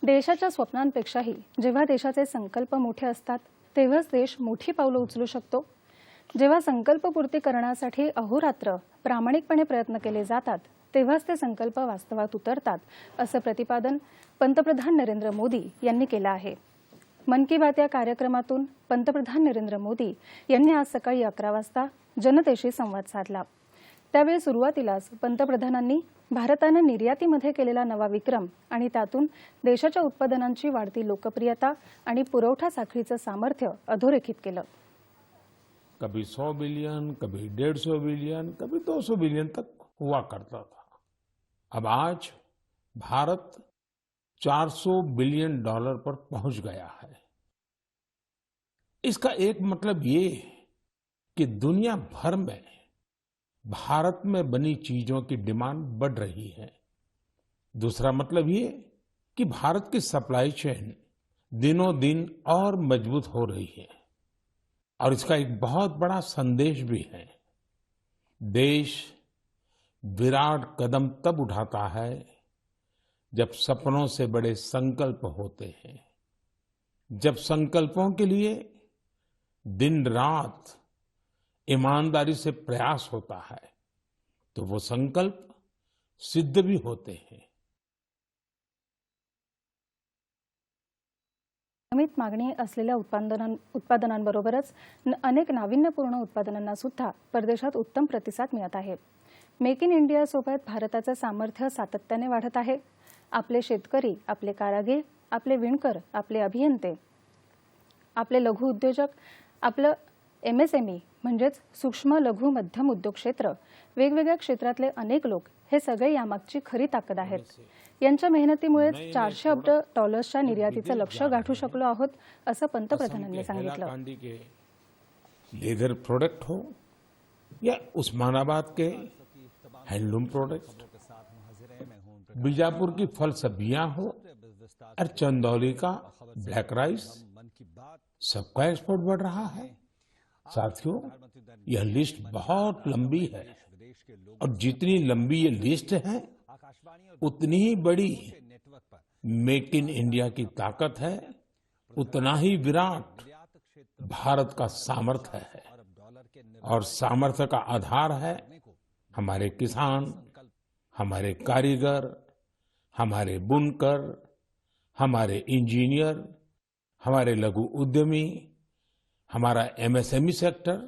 देशाच्या स्वप्नांपेक्षाही जेव्हा देशाचे संकल्प मोठे असतात तेव्हाच देश मोठी पावलं उचलू शकतो। जेव्हा संकल्पपूर्ती करण्यासाठी अहोरात्र प्रामाणिकपणे प्रयत्न केले जातात तेव्हाच ते संकल्प वास्तवात उतरतात, असं प्रतिपादन पंतप्रधान नरेंद्र मोदी यांनी केलं आहे। मन की बात या कार्यक्रमातून पंतप्रधान नरेंद्र मोदी यांनी आज सकाळी 11 वाजता जनतेशी संवाद साधला। त्यावेळी सुरुवातीलाच पंतप्रधानांनी भारताने निर्यातीमध्ये केलेला नवा विक्रम आणि त्यातून देशाच्या उत्पादनांची वाढती लोकप्रियता आणि पुरवठा साखळीचं सामर्थ्य अधोरेखित केलं। कभी 100 बिलियन, कभी 150 बिलियन, कभी 200 बिलियन तक हुआ करता था। अब आज भारत 400 बिलियन डॉलर पर पहुंच गया है। इसका एक मतलब ये कि दुनिया भर में भारत में बनी चीजों की डिमांड बढ़ रही है। दूसरा मतलब ये कि भारत की सप्लाई चेन दिनों दिन और मजबूत हो रही है और इसका एक बहुत बड़ा संदेश भी है। देश विराट कदम तब उठाता है जब सपनों से बड़े संकल्प होते हैं, जब संकल्पों के लिए दिन रात ईमानदारी से प्रयास होता है तो वो संकल्प सिद्ध भी होते हैं। नियमित मागणी असलेल्या उत्पादनांबरोबरच अनेक नाविन्यपूर्ण उत्पादनांना सुद्धा परदेशात उत्तम प्रतिसाद मिळत आहे। मेक इन इंडिया सोबत भारताचं सामर्थ्य सातत्याने वाढत आहे। आपले शेतकरी, आपले कारागीर, आपले विणकर, आपले अभियंते, आपले लघु उद्योजक, आपलं एमएसएमई म्हणजेच सूक्ष्म लघु मध्यम उद्योग क्षेत्र, वेगवेगळ्या क्षेत्रातले अनेक लोक हे सगळे यामागची खरी ताकद आहेत। यांच्या मेहनतीमुळेच 400 अब्ज डॉलर्सच्या निर्यातीचं लक्ष्य गाठू शकलो आहोत, असं पंतप्रधानांनी सांगितलं। लेदर प्रोडक्ट हो या उस्मानाबाद के हैंडलूम प्रोडक्ट, बीजापुर की फल सब्जियां हो और चंदौली का ब्लैक राइस, सबका एक्सपोर्ट बढ़ रहा है। साथियों, यह लिस्ट बहुत लंबी है और जितनी लंबी ये लिस्ट है उतनी ही बड़ी मेक इन इंडिया की ताकत है, उतना ही विराट भारत का सामर्थ्य है। और सामर्थ्य का आधार है हमारे किसान, हमारे कारीगर, हमारे बुनकर, हमारे इंजीनियर, हमारे लघु उद्यमी, हमारा एमएसएमई सेक्टर,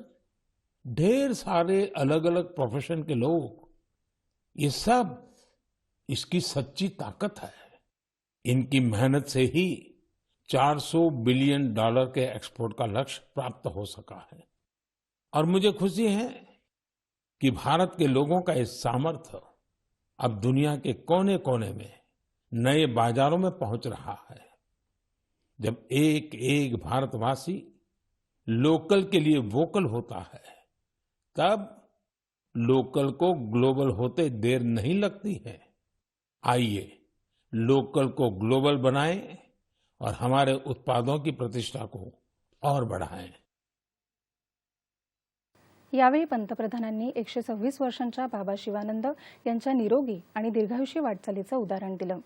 ढेर सारे अलग अलग प्रोफेशन के लोग, ये सब इसकी सच्ची ताकत है। इनकी मेहनत से ही 400 बिलियन डॉलर के एक्सपोर्ट का लक्ष्य प्राप्त हो सका है। और मुझे खुशी है कि भारत के लोगों का इस सामर्थ्य अब दुनिया के कोने कोने में नए बाजारों में पहुंच रहा है। जब एक एक भारतवासी लोकल के लिए वोकल होता है तब लोकल को ग्लोबल होते देर नहीं लगती है। आइए लोकल को ग्लोबल बनाएं और हमारे उत्पादों की प्रतिष्ठा को और बढ़ाएं। यावेळी पंतप्रधानांनी 126 वर्षांच्या बाबा शिवानंद यांच्या निरोगी आणि दीर्घायुषी वाटचालीचं उदाहरण दिलं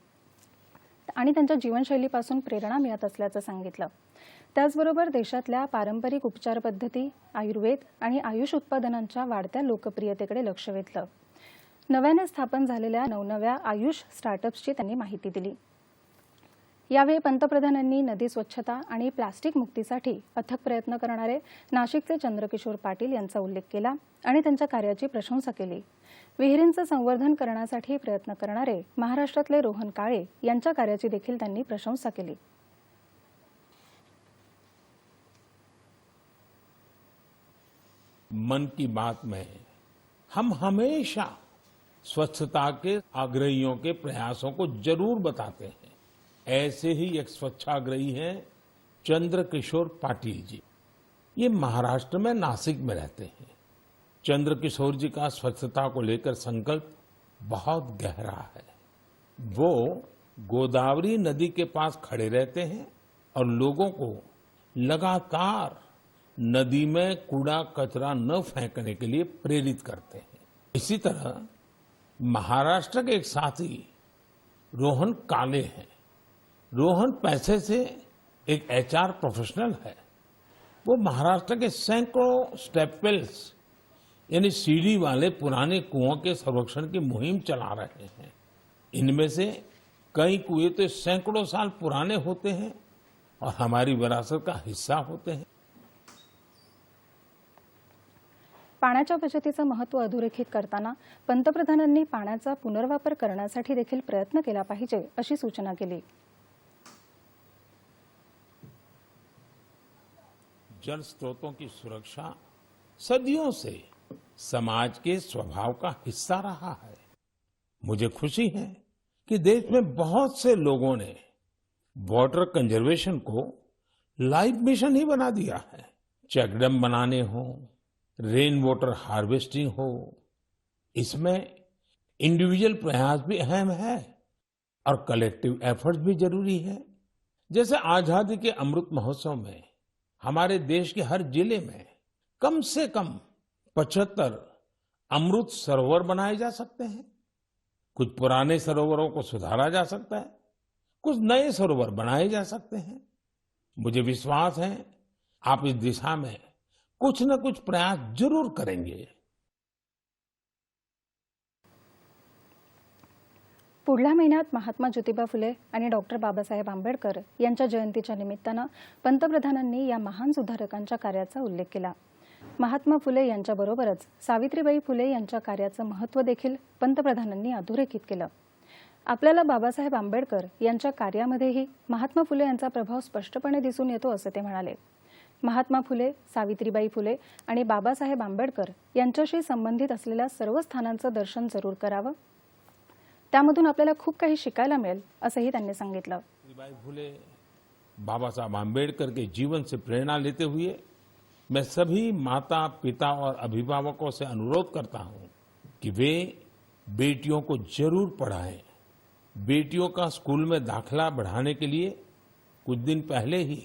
आणि त्यांच्या जीवनशैलीपासून प्रेरणा मिळत असल्याचं सांगितलं। त्याचबरोबर देशातल्या पारंपरिक उपचार पद्धती, आयुर्वेद आणि आयुष उत्पादनांच्या वाढत्या लोकप्रियतेकडे लक्ष वेधलं। नव्याने स्थापन झालेल्या नवनव्या आयुष स्टार्टअप्सची त्यांनी माहिती दिली। यावेळी पंतप्रधानांनी नदी स्वच्छता आणि प्लास्टिक मुक्तीसाठी अथक प्रयत्न करणारे नाशिकचे चंद्रकिशोर पाटील यांचा उल्लेख केला आणि त्यांच्या कार्याची प्रशंसा केली। विहिरींचं संवर्धन करण्यासाठी प्रयत्न करणारे महाराष्ट्रातले रोहन काळे यांच्या कार्याची देखील त्यांनी प्रशंसा केली। मन की बात में हम हमेशा स्वच्छता के आग्रहियों के प्रयासों को जरूर बताते हैं। ऐसे ही एक स्वच्छाग्रही हैं चंद्रकिशोर पाटिल जी। ये महाराष्ट्र में नासिक में रहते हैं। चंद्रकिशोर जी का स्वच्छता को लेकर संकल्प बहुत गहरा है। वो गोदावरी नदी के पास खड़े रहते हैं और लोगों को लगातार नदी में कूड़ा कचरा न फेंकने के लिए प्रेरित करते हैं। इसी तरह महाराष्ट्र के एक साथी रोहन काले हैं। रोहन पैसे से एक एचआर प्रोफेशनल है। वो महाराष्ट्र के सैकड़ों स्टेप वेल्स यानी सीढ़ी वाले पुराने कुओं के संरक्षण की मुहिम चला रहे हैं। इनमें से कई कुएं तो सैकड़ों साल पुराने होते हैं और हमारी विरासत का हिस्सा होते हैं। पाण्याच्या बचतीचं महत्त्व अधोरेखित करताना पंतप्रधानांनी पाण्याचा पुनर्वापर करण्यासाठी देखील प्रयत्न केला पाहिजे अशी सूचना केली। जल स्रोतों की सुरक्षा सदियों से समाज के स्वभाव का हिस्सा रहा है। मुझे खुशी है कि देश में बहुत से लोगों ने वाटर कंजर्वेशन को लाइफ मिशन ही बना दिया है। चेकडैम बनाने हो, रेन वाटर हार्वेस्टिंग हो, इसमें इंडिविजुअल प्रयास भी अहम है और कलेक्टिव एफर्ट्स भी जरूरी है। जैसे आजादी के अमृत महोत्सव में हमारे देश के हर जिले में कम से कम 75 अमृत सरोवर बनाए जा सकते हैं। कुछ पुराने सरोवरों को सुधारा जा सकता है, कुछ नए सरोवर बनाए जा सकते हैं। मुझे विश्वास है आप इस दिशा में कुछ न कुछ प्रयास जरूर करेंगे। पुढल्या महिन्यात महात्मा ज्योतिबा फुले आणि डॉक्टर बाबासाहेब आंबेडकर यांच्या जयंतीच्या निमित्तानं पंतप्रधानांनी या महान सुधारकांच्या कार्याचा उल्लेख केला। महात्मा फुले यांच्याबरोबरच सावित्रीबाई फुले यांच्या कार्याचं महत्त्व देखील पंतप्रधानांनी अधोरेखित केलं। आपल्याला बाबासाहेब आंबेडकर यांच्या कार्यामध्येही महात्मा फुले यांचा प्रभाव स्पष्टपणे दिसून येतो असं ते म्हणाले। महात्मा फुले, सावित्रीबाई फुले आणि बाबासाहेब आंबेडकर यांच्याशी संबंधित असलेल्या सर्व स्थानांचं दर्शन जरूर करावं। त्यामधून आपल्याला खूप काही शिकायला मिळेल असंही त्यांनी सांगितलं। सावित्रीबाई फुले, बाबा साहब आंबेडकर के जीवन से प्रेरणा लेते हुए मैं सभी माता, पिता और अभिभावकों से अनुरोध करता हूं कि वे बेटियों को जरूर पढ़ाएं। बेटियों का स्कूल में दाखिला बढ़ाने के लिए कुछ दिन पहले ही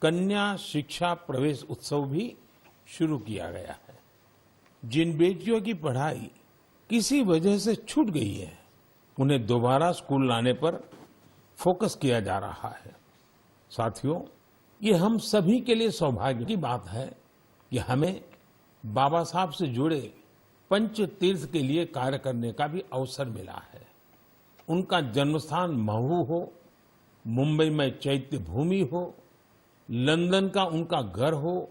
कन्या शिक्षा प्रवेश उत्सव भी शुरू किया गया है। जिन बेटियों की पढ़ाई किसी वजह से छूट गई है, उन्हें दोबारा स्कूल लाने पर फोकस किया जा रहा है। साथियों, ये हम सभी के लिए सौभाग्य की बात है कि हमें बाबा साहब से जुड़े पंच तीर्थ के लिए कार्य करने का भी अवसर मिला है। उनका जन्मस्थान महू हो, मुंबई में चैत्य भूमि हो, लंदन का उनका घर हो,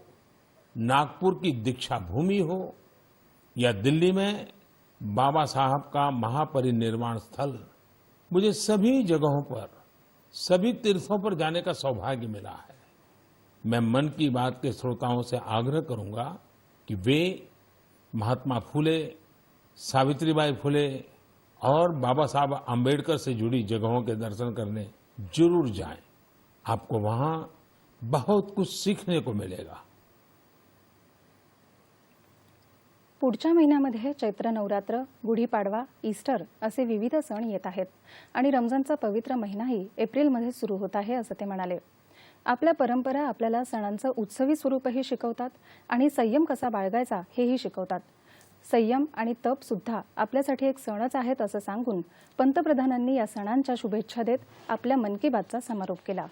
नागपुर की दीक्षा भूमि हो या दिल्ली में बाबा साहब का महापरिनिर्वाण स्थल, मुझे सभी जगहों पर, सभी तीर्थों पर जाने का सौभाग्य मिला है। मैं मन की बात के श्रोताओं से आग्रह करूंगा कि वे महात्मा फुले, सावित्रीबाई फुले और बाबा साहब आंबेडकर से जुड़ी जगहों के दर्शन करने जरूर जाएं। आपको वहां बहुत कुछ सीखने को मिलेगा। पुढच्या महिन्यामध्ये चैत्र नवरात्र, गुढीपाडवा, ईस्टर असे विविध सण येत आहेत आणि रमजानचा पवित्र महिनाही एप्रिलमध्ये सुरू होत आहे असं ते म्हणाले। आपल्या परंपरा आपल्याला सणांचं उत्सवी स्वरूपही शिकवतात आणि संयम कसा बाळगायचा हेही शिकवतात। संयम आणि तप सुद्धा आपल्यासाठी एक सणच आहेत असं सांगून पंतप्रधानांनी या सणांच्या शुभेच्छा देत आपल्या मन की बातचा समारोप केला।